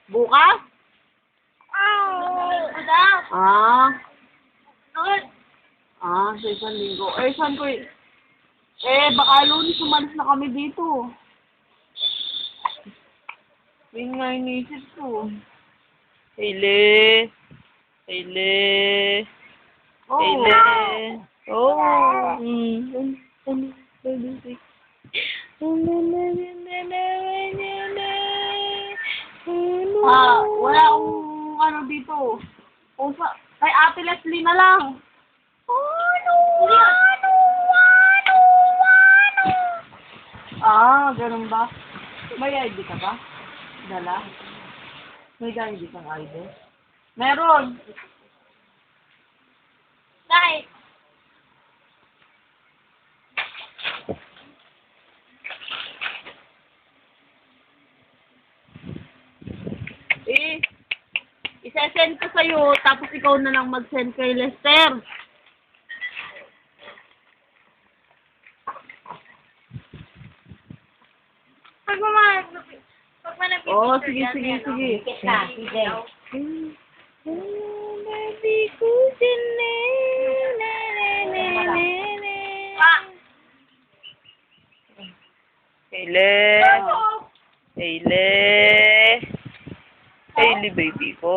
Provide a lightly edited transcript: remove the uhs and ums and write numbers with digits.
Bukas? Ah. Sa isang linggo. Saan ko baka Lunes umalis na kami dito. Yun nga inisip ko. Hailey. Wala akong dito. Kay Ate Leslie na lang. Ganun ba? May ID ka ba? Dala? May ID kang ID? Meron! Bakit? Isa-send ko sa'yo, tapos ikaw na lang mag-send kay Lester. Pag malapit Sige. Baby ko Hailey, baby ko.